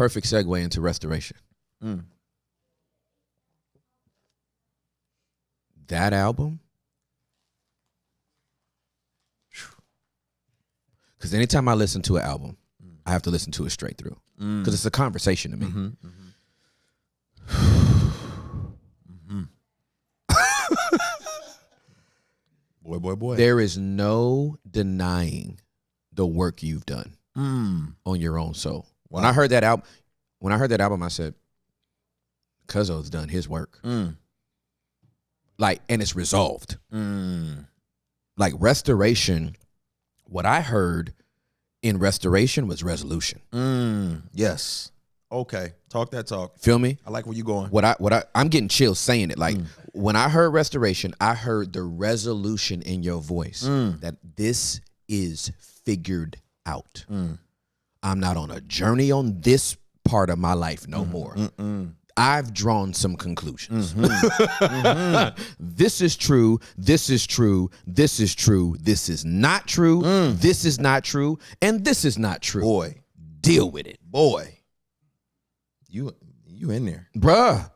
perfect segue into restoration. That album, because anytime I listen to an album, I have to listen to it straight through because it's a conversation to me. Boy. There is no denying the work you've done on your own soul. Wow. When I heard that album, I said, Cuzzo's done his work. Like, and it's resolved. Like restoration, what I heard in restoration was resolution. Yes. Okay. Talk that talk. Feel me? I like where you going. I'm getting chills saying it. Like when I heard restoration, I heard the resolution in your voice that this is figured out. I'm not on a journey on this part of my life no more. I've drawn some conclusions. This is true. This is true. This is true. This is not true. This is not true. And this is not true. Boy. Deal with it. Boy. You in there. Bruh.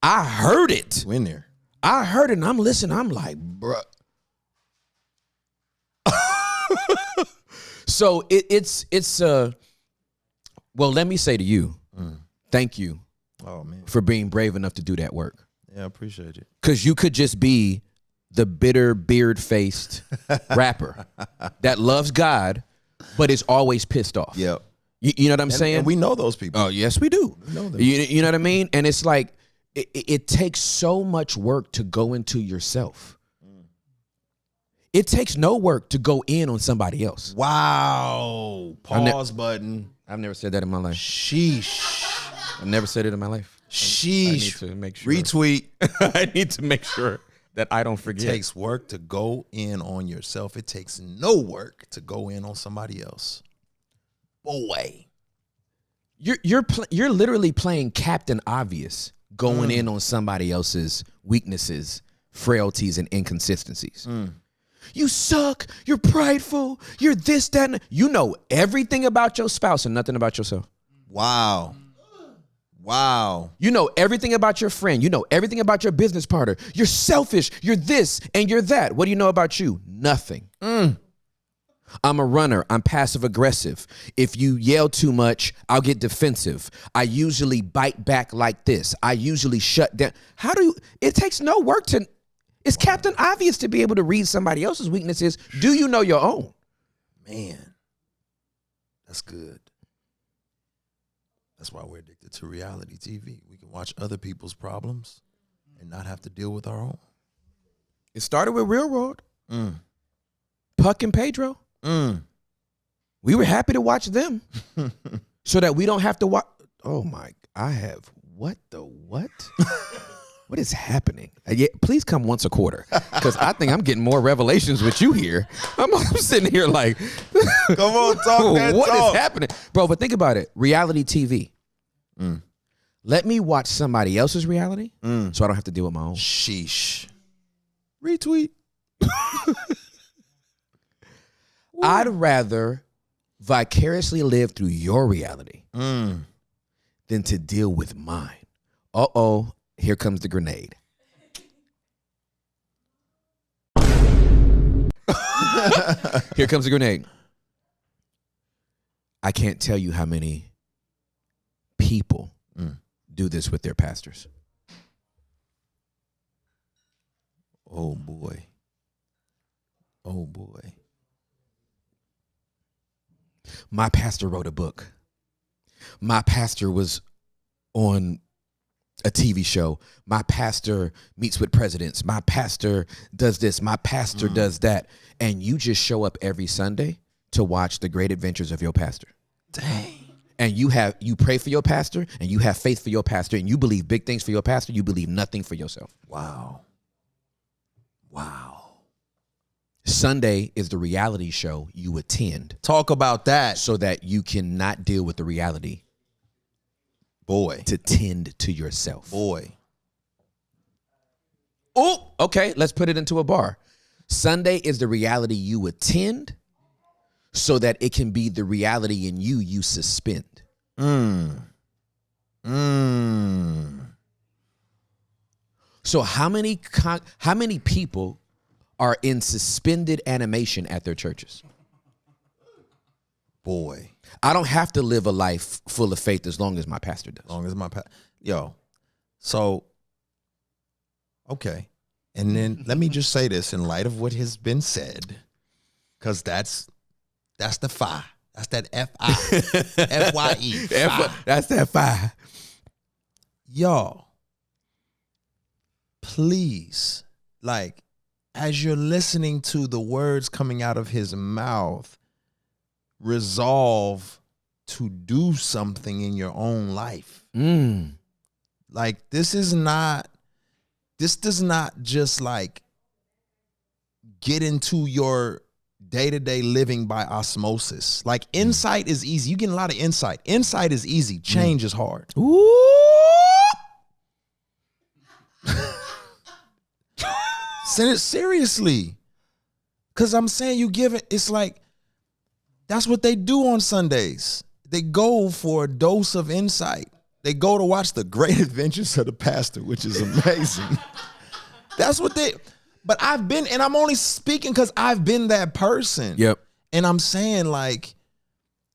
I heard it. You in there. I heard it and I'm listening. I'm like, bruh. So it's well, let me say to you, thank you. Oh man, for being brave enough to do that work. Yeah, I appreciate you. Because you could just be the bitter, beard-faced rapper that loves God, but is always pissed off. Yep. You know what I'm saying? And we know those people. Oh, yes, we do. We know them. You know what I mean? And it's like, it takes so much work to go into yourself. It takes no work to go in on somebody else. Wow. Pause button. I've never said that in my life. Sheesh. I've never said it in my life. Sheesh. I need to make sure. Retweet. I need to make sure that I don't forget. It takes work to go in on yourself. It takes no work to go in on somebody else. Boy. You're literally playing Captain Obvious, going in on somebody else's weaknesses, frailties, and inconsistencies. You suck. You're prideful. You're this, that, and you know everything about your spouse and nothing about yourself. Wow. Wow. You know everything about your friend. You know everything about your business partner. You're selfish. You're this and you're that. What do you know about you? Nothing. I'm a runner. I'm passive aggressive. If you yell too much, I'll get defensive. I usually bite back like this. I usually shut down. It takes no work to, it's Captain Obvious to be able to read somebody else's weaknesses. Do you know your own? Man, that's good. That's why we're addicted to reality TV. We can watch other people's problems and not have to deal with our own. It started with Real World. Puck and Pedro. We were happy to watch them so that we don't have to watch. Oh my, what? What is happening? Please come once a quarter because I think I'm getting more revelations with you here. I'm sitting here like, come on, talk that What talk. is happening? Bro, but think about it. Reality TV. Let me watch somebody else's reality so I don't have to deal with my own. Sheesh. Retweet. I'd rather vicariously live through your reality than to deal with mine. Uh-oh, here comes the grenade. Here comes the grenade. I can't tell you how many people do this with their pastors. Oh, boy. Oh, boy. My pastor wrote a book. My pastor was on a TV show. My pastor meets with presidents. My pastor does this. My pastor does that. And you just show up every Sunday to watch the great adventures of your pastor. Dang. And you pray for your pastor and you have faith for your pastor and you believe big things for your pastor. You believe nothing for yourself. Wow. Wow. Sunday is the reality show you attend. Talk about that. So that you cannot deal with the reality. Boy. To tend to yourself. Boy. Oh, okay. Let's put it into a bar. Sunday is the reality you attend so that it can be the reality in you suspend. So how many people are in suspended animation at their churches? Boy. I don't have to live a life full of faith as long as my pastor does. As long as my yo. So okay. And then let me just say this in light of what has been said, because that's the FI. That's that F-I. F-Y-E. That's that FI. Y'all, please, like, as you're listening to the words coming out of his mouth, resolve to do something in your own life. Like, this does not just like get into your day-to-day living by osmosis. Like, insight is easy. You get a lot of insight. Insight is easy. Change is hard. Ooh. Send it seriously. Because I'm saying you give it, it's like, that's what they do on Sundays. They go for a dose of insight. They go to watch The Great Adventures of the Pastor, which is amazing. That's what but I've been, and I'm only speaking because I've been that person. Yep. And I'm saying, like,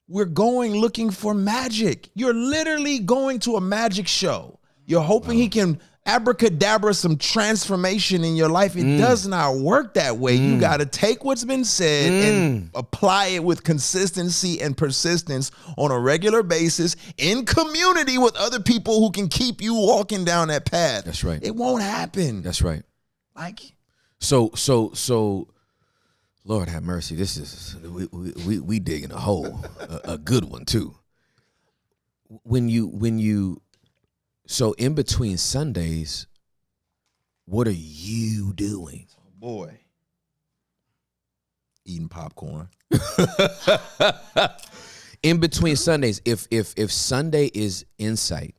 we're going looking for magic. You're literally going to a magic show. You're hoping he can abracadabra some transformation in your life. It does not work that way. You got to take what's been said and apply it with consistency and persistence on a regular basis in community with other people who can keep you walking down that path. That's right. It won't happen. That's right. Like, so Lord have mercy. This is we digging a hole, a good one too. So in between Sundays, what are you doing? oh boy, eating popcorn. In between Sundays, if Sunday is insight,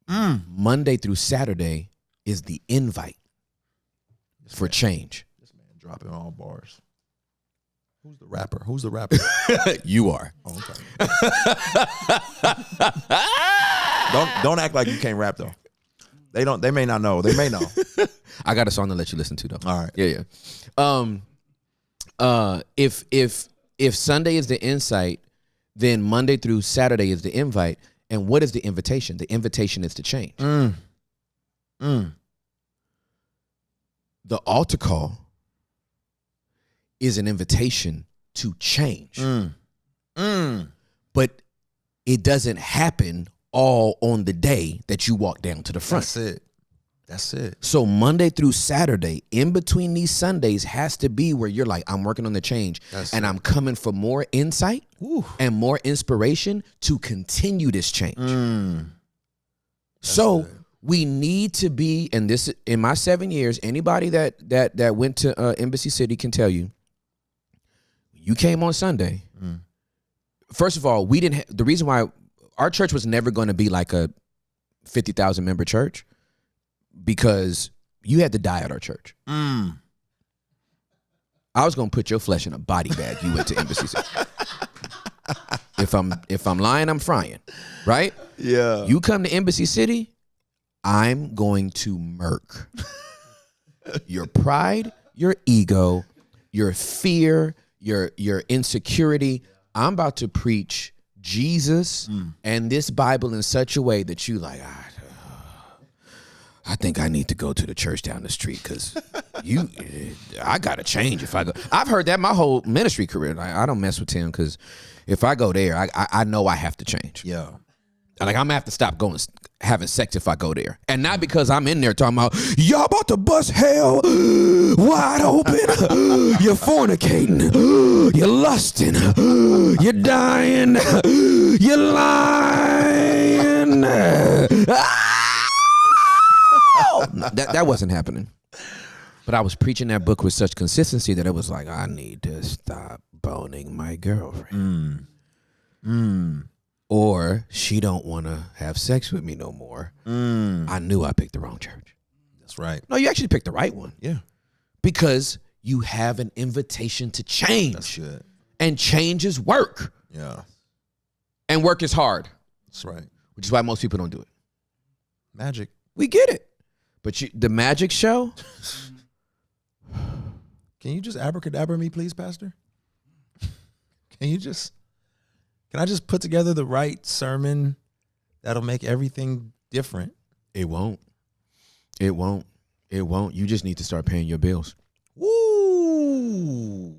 Monday through Saturday is the invite for change. This man dropping all bars. Who's the rapper? Who's the rapper? You are. Oh, okay. Don't act like you can't rap though. They may not know. They may know. I got a song to let you listen to though. All right. Yeah. If Sunday is the insight, then Monday through Saturday is the invite. And what is the invitation? The invitation is to change. The altar call is an invitation to change. But it doesn't happen all on the day that you walk down to the front. That's it. So Monday through Saturday, in between these Sundays, has to be where you're like, I'm working on the change. I'm coming for more insight and more inspiration to continue this change. So we need to be, and this in my 7 years, anybody that went to Embassy City can tell you, you came on Sunday. First of all, we didn't. The reason why our church was never going to be like a 50,000 member church, because you had to die at our church. I was going to put your flesh in a body bag. You went to Embassy City. If I'm lying, I'm frying, right? Yeah. You come to Embassy City, I'm going to murk your pride, your ego, your fear, your insecurity. I'm about to preach Jesus and this Bible in such a way that you like, I think I need to go to the church down the street because I got to change if I go. I've heard that my whole ministry career. Like, I don't mess with him because if I go there, I know I have to change. Yeah. Like, I'm going to have to stop having sex if I go there. And not because I'm in there talking about, y'all about to bust hell wide open. You're fornicating. You're lusting. You're dying. You're lying. That wasn't happening. But I was preaching that book with such consistency that it was like, I need to stop boning my girlfriend. Or she don't want to have sex with me no more. I knew I picked the wrong church. That's right. No, you actually picked the right one. Yeah. Because you have an invitation to change. That's good. And change is work. Yeah. And work is hard. That's right. Which is why most people don't do it. Magic. We get it. But the magic show? Can you just abracadabra me, please, Pastor? Can I just put together the right sermon that'll make everything different? It won't. It won't. It won't. You just need to start paying your bills. Woo!